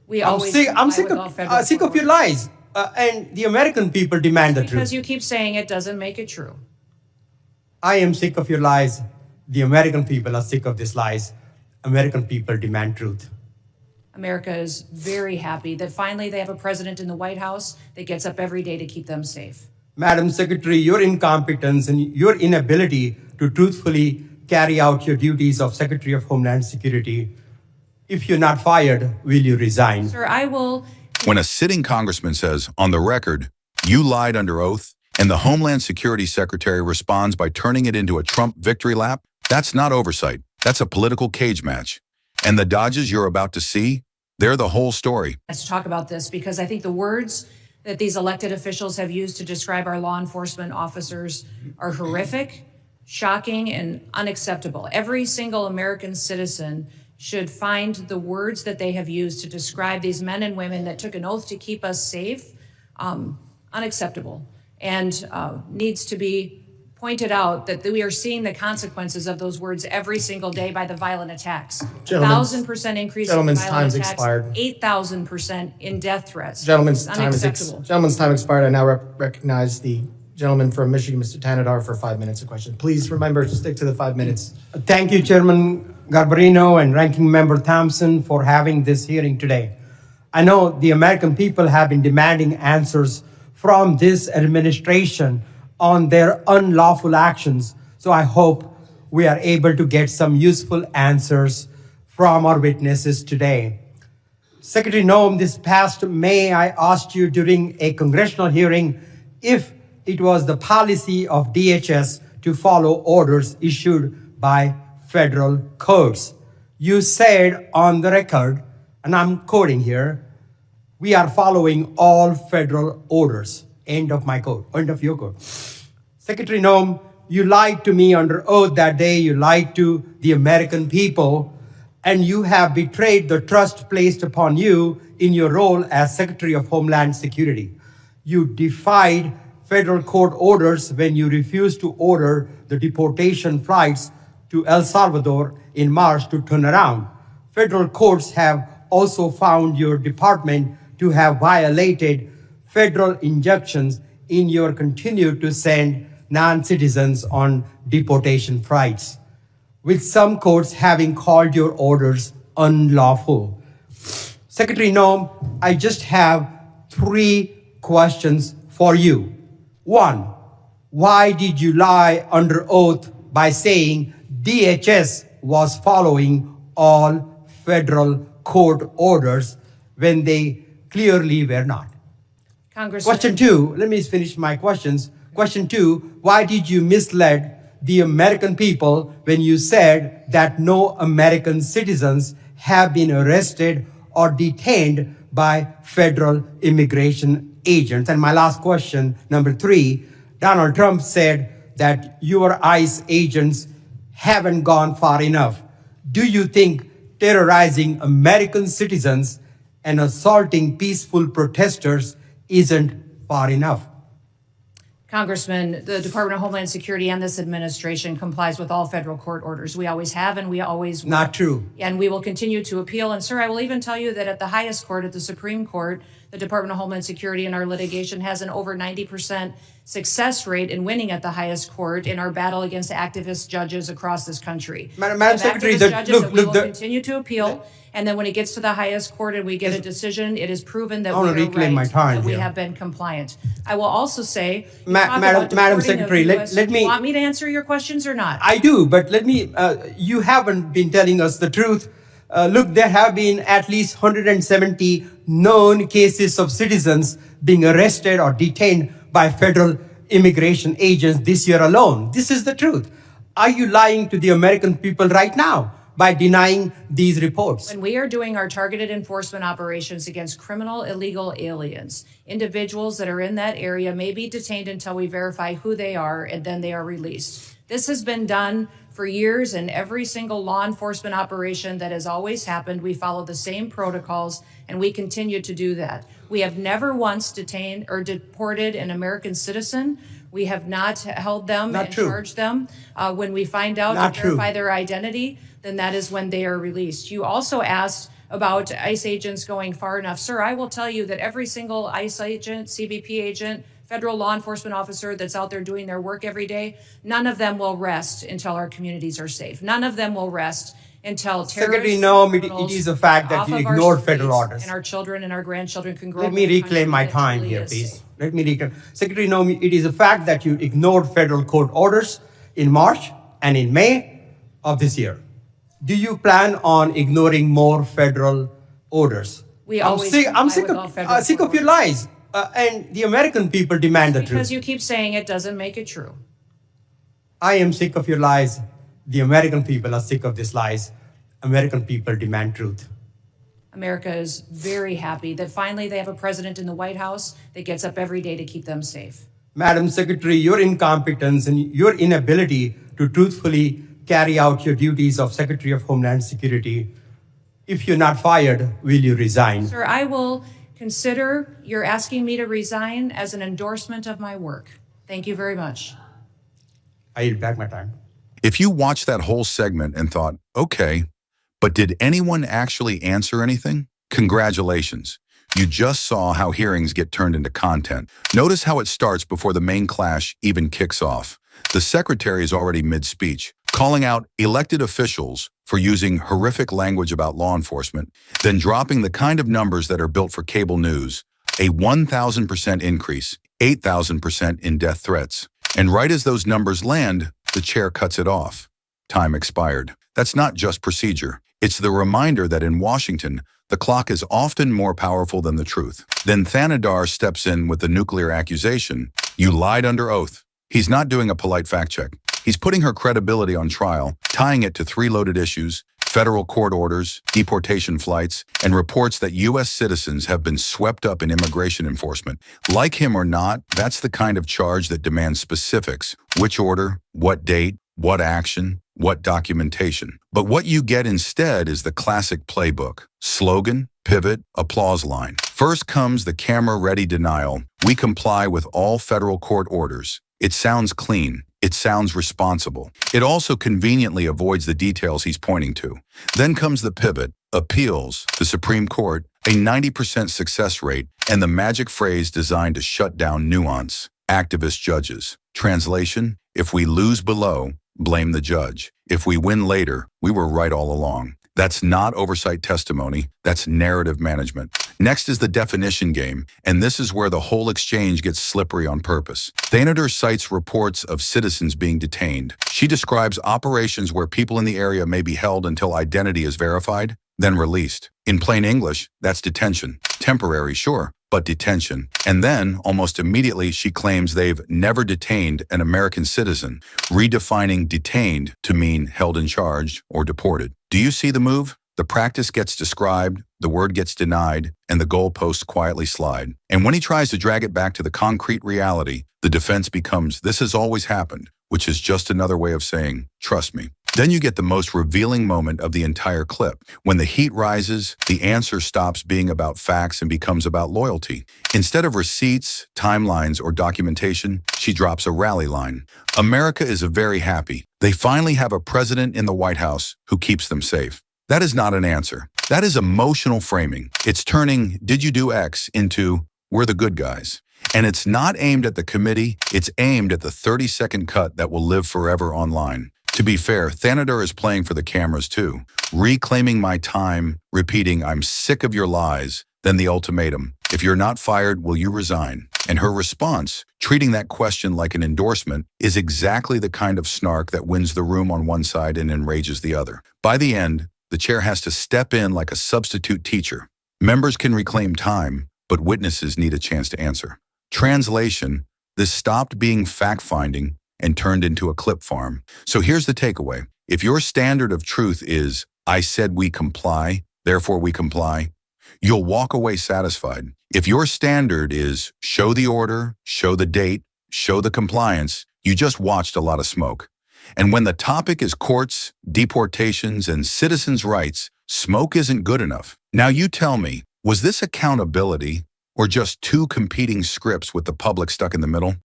We always comply with all federal sick court of your orders. lies. And the American people demand the Because truth. you keep saying it doesn't make it true. I am sick of your lies. The American people are sick of these lies. American people demand truth. America is very happy that finally they have a president in the White House that gets up every day to keep them safe. Madam Secretary, your incompetence and your inability to truthfully carry out your duties of Secretary of Homeland Security, if you're not fired, will you resign? Sir, I will. When a sitting congressman says, on the record, you lied under oath, and the Homeland Security Secretary responds by turning it into a Trump victory lap, that's not oversight. That's a political cage match. And the dodges you're about to see, they're the whole story. Let's talk about this because I think the words that these elected officials have used to describe our law enforcement officers are horrific, shocking, and unacceptable. Every single American citizen should find the words that they have used to describe these men and women that took an oath to keep us safe unacceptable, and needs to be pointed out that we are seeing the consequences of those words every single day by the violent attacks. 1,000% increase in violent attacks, 8,000% in death threats. Gentleman's time expired. I now recognize the gentleman from Michigan, Mr. Thanedar, for 5 minutes of question. Please remember to stick to the 5 minutes. Thank you, Chairman Garbarino and Ranking Member Thompson, for having this hearing today. I know the American people have been demanding answers from this administration on their unlawful actions. So I hope we are able to get some useful answers from our witnesses today. Secretary Noem, this past May, I asked you during a congressional hearing if it was the policy of DHS to follow orders issued by federal courts. You said on the record, and I'm quoting here, "We are following all federal orders." End of my quote, end of your quote. Secretary Noem, you lied to me under oath that day. You lied to the American people, and you have betrayed the trust placed upon you in your role as Secretary of Homeland Security. You defied federal court orders when you refused to order the deportation flights to El Salvador in March to turn around. Federal courts have also found your department to have violated federal injunctions in your continue to send non-citizens on deportation flights, with some courts having called your orders unlawful. Secretary Noem, I just have 3 questions for you. 1, why did you lie under oath by saying DHS was following all federal court orders when they clearly were not? Congressman. Question 2, let me finish my questions. Question 2, why did you mislead the American people when you said that no American citizens have been arrested or detained by federal immigration agents? And my last question, number 3, Donald Trump said that your ICE agents haven't gone far enough. Do you think terrorizing American citizens and assaulting peaceful protesters isn't far enough? Congressman, the Department of Homeland Security and this administration complies with all federal court orders. We always have and we always will. Not true. And we will continue to appeal. And sir, I will even tell you that at the highest court, at the Supreme Court, the Department of Homeland Security in our litigation has an over 90% success rate in winning at the highest court in our battle against activist judges across this country. Madam Secretary, we will continue to appeal. And then when it gets to the highest court and we get a decision, it is proven that we are right, that we have been compliant. I will also say, Madam Secretary, let me... You want me to answer your questions or not? I do, but let me... you haven't been telling us the truth. Look, there have been at least 170 known cases of citizens being arrested or detained by federal immigration agents this year alone. This is the truth. Are you lying to the American people right now by denying these reports? When we are doing our targeted enforcement operations against criminal illegal aliens, individuals that are in that area may be detained until we verify who they are, and then they are released. This has been done for years, and every single law enforcement operation that has always happened, we follow the same protocols, and we continue to do that. We have never once detained or deported an American citizen. We have not held them and charged them. When we find out and verify their identity, then that is when they are released. You also asked about ICE agents going far enough. Sir, I will tell you that every single ICE agent, CBP agent, federal law enforcement officer that's out there doing their work every day, none of them will rest until our communities are safe. None of them will rest until Secretary terrorists, Noem, it criminals is a fact that off you of our ignored federal streets, orders. and our children and our grandchildren can grow Let up me in a country reclaim my that time truly here, is please. safe. Let me reclaim. Secretary Noem, it is a fact that you ignored federal court orders in March and in May of this year. Do you plan on ignoring more federal orders? We I'm always sick, I'm comply sick with all federal sick court of your orders. lies. And the American people demand the Because truth. you keep saying it doesn't make it true. I am sick of your lies. The American people are sick of these lies. American people demand truth. America is very happy that finally they have a president in the White House that gets up every day to keep them safe. Madam Secretary, your incompetence and your inability to truthfully carry out your duties of Secretary of Homeland Security, if you're not fired, will you resign? Sir, I will consider your asking me to resign as an endorsement of my work. Thank you very much. I yield back my time. If you watched that whole segment and thought, okay, but did anyone actually answer anything? Congratulations. You just saw how hearings get turned into content. Notice how it starts before the main clash even kicks off. The secretary is already mid-speech, calling out elected officials for using horrific language about law enforcement, then dropping the kind of numbers that are built for cable news, a 1,000% increase, 8,000% in death threats. And right as those numbers land, the chair cuts it off. Time expired. That's not just procedure. It's the reminder that in Washington, the clock is often more powerful than the truth. Then Thanedar steps in with the nuclear accusation. You lied under oath. He's not doing a polite fact check. He's putting her credibility on trial, tying it to 3 loaded issues: federal court orders, deportation flights, and reports that U.S. citizens have been swept up in immigration enforcement. Like him or not, that's the kind of charge that demands specifics: which order, what date, what action, what documentation. But what you get instead is the classic playbook: slogan, pivot, applause line. First comes the camera-ready denial. We comply with all federal court orders. It sounds clean. It sounds responsible. It also conveniently avoids the details he's pointing to. Then comes the pivot: appeals, the Supreme Court, a 90% success rate, and the magic phrase designed to shut down nuance: activist judges. Translation: if we lose below, blame the judge. If we win later, we were right all along. That's not oversight testimony, that's narrative management. Next is the definition game, and this is where the whole exchange gets slippery on purpose. Thanedar cites reports of citizens being detained. She describes operations where people in the area may be held until identity is verified, then released. In plain English, that's detention. Temporary, sure, but detention. And then, almost immediately, she claims they've never detained an American citizen, redefining detained to mean held in charge or deported. Do you see the move? The practice gets described, the word gets denied, and the goalposts quietly slide. And when he tries to drag it back to the concrete reality, the defense becomes, "This has always happened," which is just another way of saying, "Trust me." Then you get the most revealing moment of the entire clip. When the heat rises, the answer stops being about facts and becomes about loyalty. Instead of receipts, timelines, or documentation, she drops a rally line. America is very happy. They finally have a president in the White House who keeps them safe. That is not an answer. That is emotional framing. It's turning "did you do X" into "we're the good guys." And it's not aimed at the committee, it's aimed at the 30-second cut that will live forever online. To be fair, Thanedar is playing for the cameras too, reclaiming my time, repeating "I'm sick of your lies," then the ultimatum: "If you're not fired, will you resign?" And her response, treating that question like an endorsement, is exactly the kind of snark that wins the room on one side and enrages the other. By the end, the chair has to step in like a substitute teacher. Members can reclaim time, but witnesses need a chance to answer. Translation: this stopped being fact-finding and turned into a clip farm. So here's the takeaway. If your standard of truth is, "I said we comply, therefore we comply," you'll walk away satisfied. If your standard is, "show the order, show the date, show the compliance," you just watched a lot of smoke. And when the topic is courts, deportations, and citizens' rights, smoke isn't good enough. Now you tell me, was this accountability or just 2 competing scripts with the public stuck in the middle?